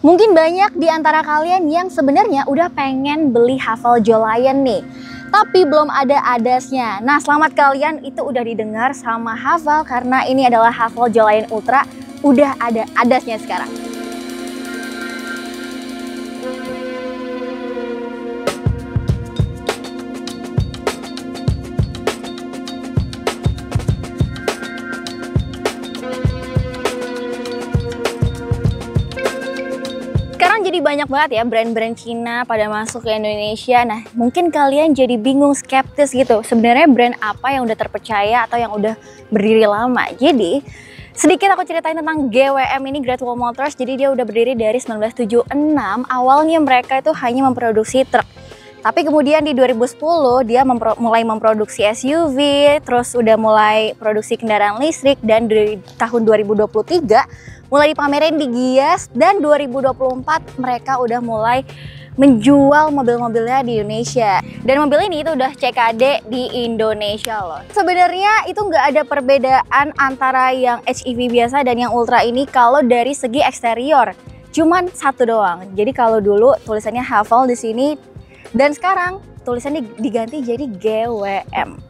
Mungkin banyak di antara kalian yang sebenarnya udah pengen beli Haval Jolion nih, tapi belum ada adasnya. Nah, selamat kalian, itu udah didengar sama Haval karena ini adalah Haval Jolion Ultra, udah ada adasnya sekarang. Jadi banyak banget ya brand-brand Cina pada masuk ke Indonesia. Nah, mungkin kalian jadi bingung, skeptis gitu. Sebenarnya brand apa yang udah terpercaya atau yang udah berdiri lama. Jadi, sedikit aku ceritain tentang GWM ini, Great Wall Motors. Jadi dia udah berdiri dari 1976. Awalnya mereka itu hanya memproduksi truk. Tapi kemudian di 2010 dia mulai memproduksi SUV, terus udah mulai produksi kendaraan listrik, dan dari tahun 2023 mulai dipamerin di Gias, dan 2024 mereka udah mulai menjual mobil-mobilnya di Indonesia. Dan mobil ini itu udah CKD di Indonesia loh. Sebenarnya itu nggak ada perbedaan antara yang HEV biasa dan yang Ultra ini kalau dari segi eksterior. Cuman satu doang. Jadi kalau dulu tulisannya Haval di sini, dan sekarang tulisannya diganti jadi GWM.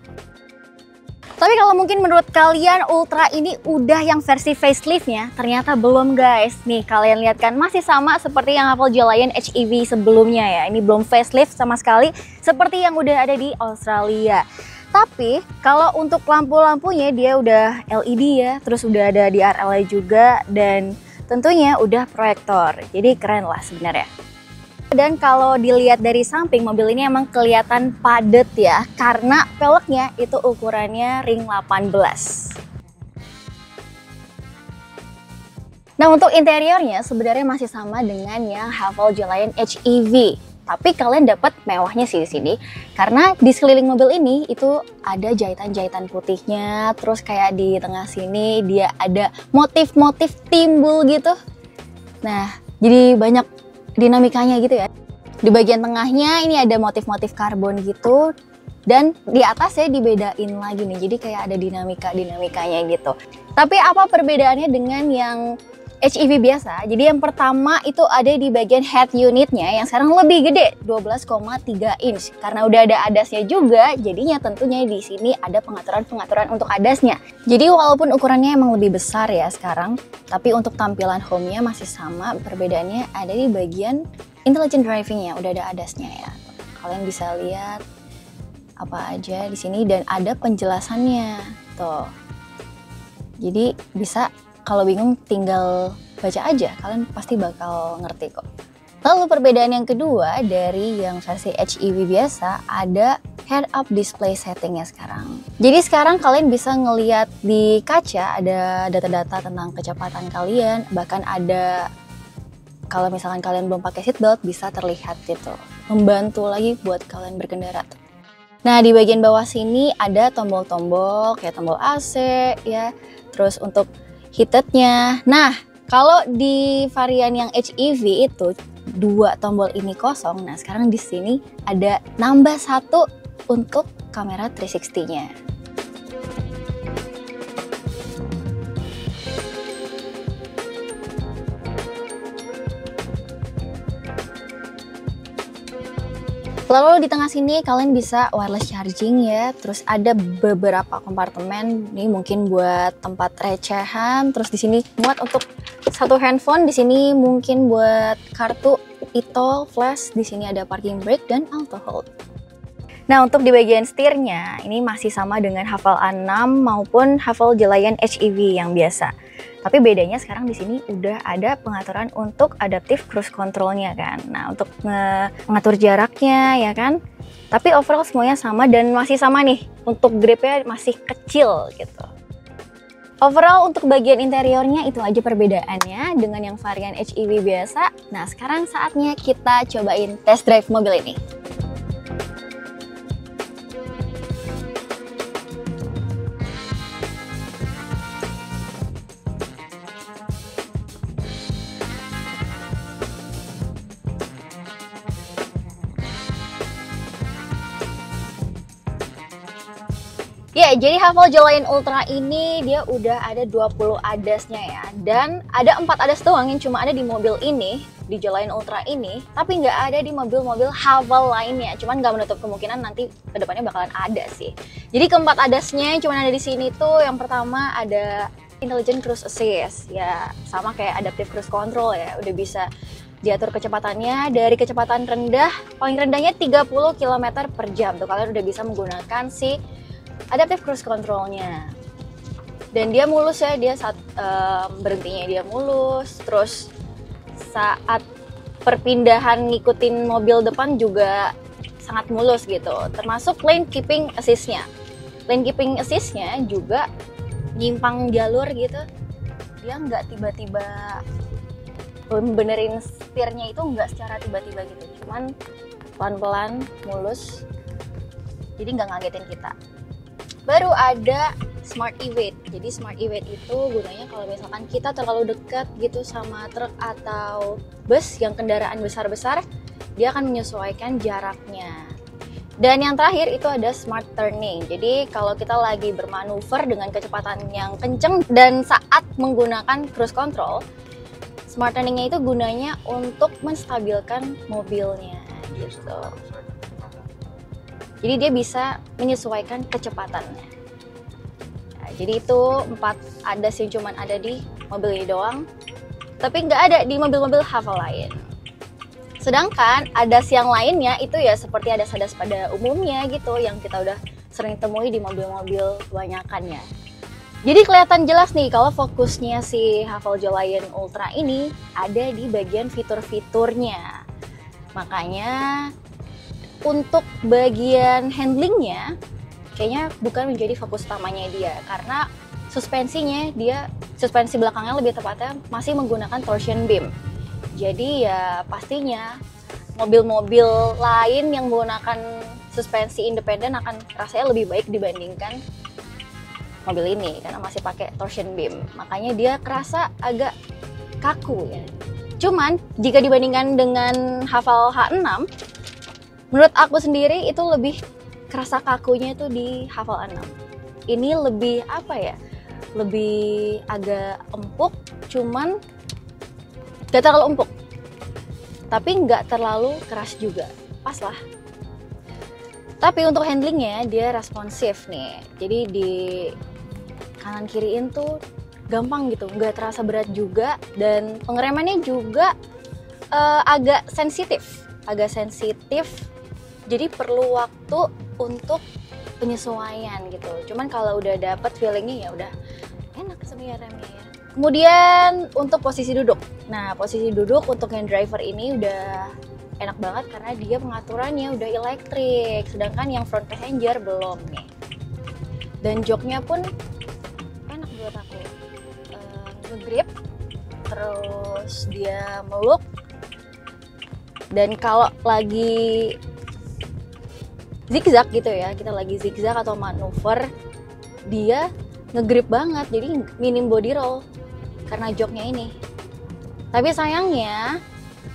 Tapi kalau mungkin menurut kalian Ultra ini udah yang versi faceliftnya, ternyata belum guys. Nih kalian lihat kan, masih sama seperti yang Haval Jolion HEV sebelumnya ya. Ini belum facelift sama sekali seperti yang udah ada di Australia. Tapi kalau untuk lampu-lampunya dia udah LED ya, terus udah ada DRL juga, dan tentunya udah proyektor. Jadi keren lah sebenarnya. Dan kalau dilihat dari samping, mobil ini emang kelihatan padat ya, karena velgnya itu ukurannya ring 18. Nah, untuk interiornya sebenarnya masih sama dengan yang Haval Jolion HEV. Tapi kalian dapat mewahnya sih di sini, karena di sekeliling mobil ini itu ada jahitan-jahitan putihnya, terus kayak di tengah sini dia ada motif-motif timbul gitu. Nah, jadi banyak dinamikanya gitu ya. Di bagian tengahnya ini ada motif-motif karbon gitu, dan di atasnya dibedain lagi nih, jadi kayak ada dinamikanya gitu. Tapi apa perbedaannya dengan yang HEV biasa? Jadi yang pertama itu ada di bagian head unitnya yang sekarang lebih gede, 12,3 inch. Karena udah ada adasnya juga, jadinya tentunya di sini ada pengaturan-pengaturan untuk adasnya. Jadi walaupun ukurannya emang lebih besar ya sekarang, tapi untuk tampilan home-nya masih sama. Perbedaannya ada di bagian intelligent driving-nya, udah ada adasnya ya. Kalian bisa lihat apa aja di sini dan ada penjelasannya tuh. Jadi bisa, kalau bingung tinggal baca aja, kalian pasti bakal ngerti kok. Lalu perbedaan yang kedua dari yang versi HEV biasa, ada head-up display settingnya sekarang. Jadi sekarang kalian bisa ngeliat di kaca, ada data-data tentang kecepatan kalian, bahkan ada kalau misalkan kalian belum pakai seatbelt bisa terlihat gitu. Membantu lagi buat kalian berkendara tuh. Nah, di bagian bawah sini ada tombol-tombol kayak tombol AC ya, terus untuk heated-nya. Nah, kalau di varian yang HEV itu dua tombol ini kosong. Nah, sekarang di sini ada nambah satu untuk kamera 360-nya. Lalu di tengah sini kalian bisa wireless charging ya, terus ada beberapa kompartemen, ini mungkin buat tempat recehan, terus di sini muat untuk satu handphone, di sini mungkin buat kartu e-tol, flash, di sini ada parking brake dan auto hold. Nah, untuk di bagian setirnya ini masih sama dengan Haval A6 maupun Haval Jolion HEV yang biasa. Tapi bedanya sekarang di sini udah ada pengaturan untuk adaptive cruise control-nya kan. Nah, untuk mengatur jaraknya ya kan. Tapi overall semuanya sama dan masih sama nih. Untuk gripnya masih kecil gitu. Overall untuk bagian interiornya itu aja perbedaannya dengan yang varian HEV biasa. Nah, sekarang saatnya kita cobain test drive mobil ini. Ya, jadi Haval Jolyon Ultra ini dia udah ada 20 ADAS-nya ya. Dan ada 4 ADAS doang yang cuma ada di mobil ini, di Jolyon Ultra ini. Tapi nggak ada di mobil-mobil Haval lainnya. Cuman nggak menutup kemungkinan nanti kedepannya bakalan ada sih. Jadi keempat ADAS-nya yang cuma ada di sini tuh, yang pertama ada Intelligent Cruise Assist. Ya, sama kayak Adaptive Cruise Control ya. Udah bisa diatur kecepatannya dari kecepatan rendah, paling rendahnya 30 km per jam. Tuh kalian udah bisa menggunakan si Adaptive Cruise Control-nya. Dan dia mulus ya, dia saat berhentinya dia mulus. Terus saat perpindahan ngikutin mobil depan juga sangat mulus gitu. Termasuk lane keeping assist-nya. Lane keeping assist-nya juga nyimpang jalur gitu. Dia nggak tiba-tiba benerin setirnya, itu nggak secara tiba-tiba gitu. Cuman pelan-pelan, mulus. Jadi nggak ngagetin kita. Baru ada Smart E-Wait. Jadi Smart E-Wait itu gunanya kalau misalkan kita terlalu dekat gitu sama truk atau bus yang kendaraan besar-besar, dia akan menyesuaikan jaraknya. Dan yang terakhir itu ada Smart Turning. Jadi kalau kita lagi bermanuver dengan kecepatan yang kenceng dan saat menggunakan cruise control, Smart Turning-nya itu gunanya untuk menstabilkan mobilnya gitu. Jadi dia bisa menyesuaikan kecepatannya. Nah, jadi itu 4 ADAS yang cuma ada di mobil ini doang, tapi nggak ada di mobil-mobil Haval lain. Sedangkan ADAS yang lainnya itu ya seperti ADAS-ADAS pada umumnya gitu, yang kita udah sering temui di mobil-mobil kebanyakan ya. Jadi kelihatan jelas nih kalau fokusnya si Haval Jolyon Ultra ini ada di bagian fitur-fiturnya. Makanya untuk bagian handlingnya kayaknya bukan menjadi fokus utamanya dia, karena suspensinya dia, suspensi belakangnya lebih tepatnya masih menggunakan torsion beam. Jadi ya pastinya mobil-mobil lain yang menggunakan suspensi independen akan rasanya lebih baik dibandingkan mobil ini karena masih pakai torsion beam. Makanya dia kerasa agak kaku ya. Cuman jika dibandingkan dengan Haval H6, menurut aku sendiri itu lebih kerasa kakunya itu di Haval 6. Ini lebih apa ya? Lebih agak empuk, cuman gak terlalu empuk. Tapi nggak terlalu keras juga. Pas lah. Tapi untuk handlingnya dia responsif nih. Jadi di kanan kiriin tuh gampang gitu, nggak terasa berat juga. Dan pengeremannya juga agak sensitif. Jadi perlu waktu untuk penyesuaian gitu. Cuman kalau udah dapet feelingnya ya udah enak sebenarnya remnya ya. Kemudian untuk posisi duduk. Nah, posisi duduk untuk yang driver ini udah enak banget karena dia pengaturannya udah elektrik. Sedangkan yang front passenger belum nih. Dan joknya pun enak buat aku. Ngegrip, terus dia meluk. Dan kalau lagi zigzag gitu ya, kita lagi zigzag atau manuver, dia ngegrip banget, jadi minim body roll karena joknya ini. Tapi sayangnya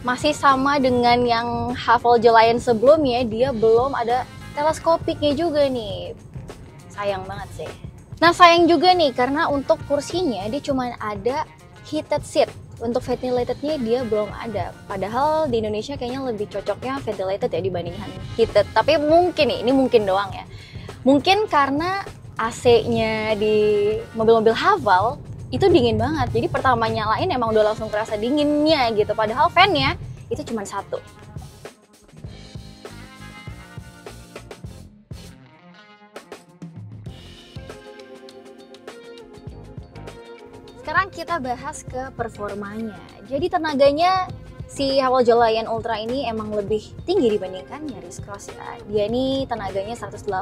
masih sama dengan yang Haval Jolyon sebelumnya, dia belum ada teleskopiknya juga nih. Sayang banget sih. Nah sayang juga nih karena untuk kursinya dia cuma ada heated seat. Untuk ventilatednya dia belum ada. Padahal di Indonesia kayaknya lebih cocoknya ventilated ya dibandingkan heated. Tapi mungkin nih, ini mungkin doang ya. Mungkin karena AC-nya di mobil-mobil Haval itu dingin banget. Jadi pertama nyalain emang udah langsung kerasa dinginnya gitu. Padahal fan-nya itu cuma satu. Sekarang kita bahas ke performanya. Jadi tenaganya si Haval Jolyon Ultra ini emang lebih tinggi dibandingkan Yaris Cross ya. Dia ini tenaganya 187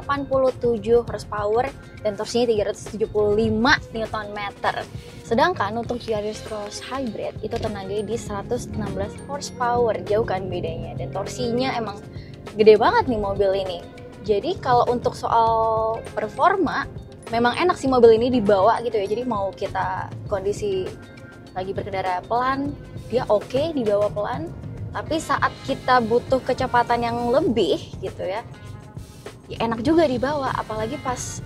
horsepower dan torsinya 375 Nm. Sedangkan untuk Yaris Cross Hybrid itu tenaganya di 116 horsepower. Jauh kan bedanya, dan torsinya emang gede banget nih mobil ini. Jadi kalau untuk soal performa memang enak sih mobil ini dibawa gitu ya. Jadi mau kita kondisi lagi berkendara pelan, dia oke dibawa pelan. Tapi saat kita butuh kecepatan yang lebih gitu ya, ya enak juga dibawa. Apalagi pas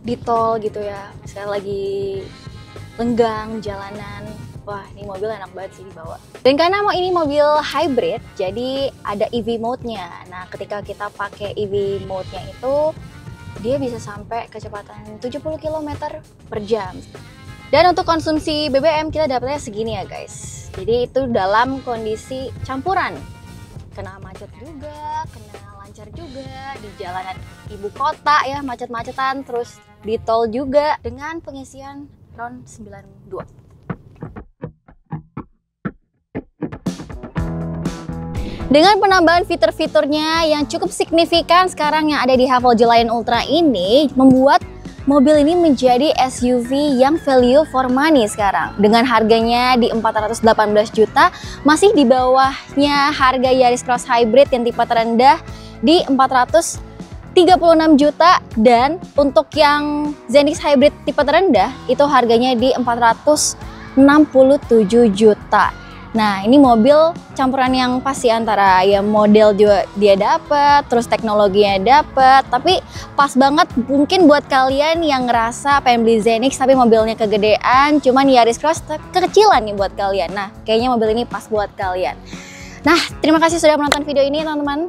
di tol gitu ya, misalnya lagi lenggang jalanan. Wah, ini mobil enak banget sih dibawa. Dan karena ini mobil hybrid, jadi ada EV mode-nya. Nah, ketika kita pakai EV mode-nya itu, dia bisa sampai kecepatan 70 km per jam. Dan untuk konsumsi BBM kita dapatnya segini ya guys. Jadi itu dalam kondisi campuran. Kena macet juga, kena lancar juga, di jalanan ibu kota ya, macet-macetan, terus di tol juga, dengan pengisian RON 92. Dengan penambahan fitur-fiturnya yang cukup signifikan sekarang yang ada di Haval Giant Ultra ini, membuat mobil ini menjadi SUV yang value for money sekarang. Dengan harganya di 418 juta, masih di bawahnya harga Yaris Cross Hybrid yang tipe terendah di 436 juta, dan untuk yang Zenix Hybrid tipe terendah itu harganya di 467 juta. Nah, ini mobil campuran yang pasti antara ya model juga dia dapat, terus teknologinya dapat, tapi pas banget mungkin buat kalian yang ngerasa pengen beli Zenix tapi mobilnya kegedean, cuman Yaris Cross kekecilan nih buat kalian. Nah, kayaknya mobil ini pas buat kalian. Nah, terima kasih sudah menonton video ini teman-teman.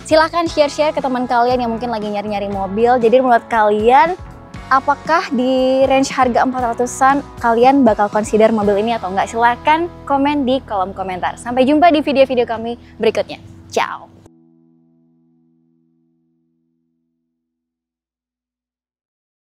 Silahkan share-share ke teman kalian yang mungkin lagi nyari-nyari mobil. Jadi menurut kalian, apakah di range harga 400-an kalian bakal consider mobil ini atau enggak? Silahkan komen di kolom komentar. Sampai jumpa di video-video kami berikutnya. Ciao!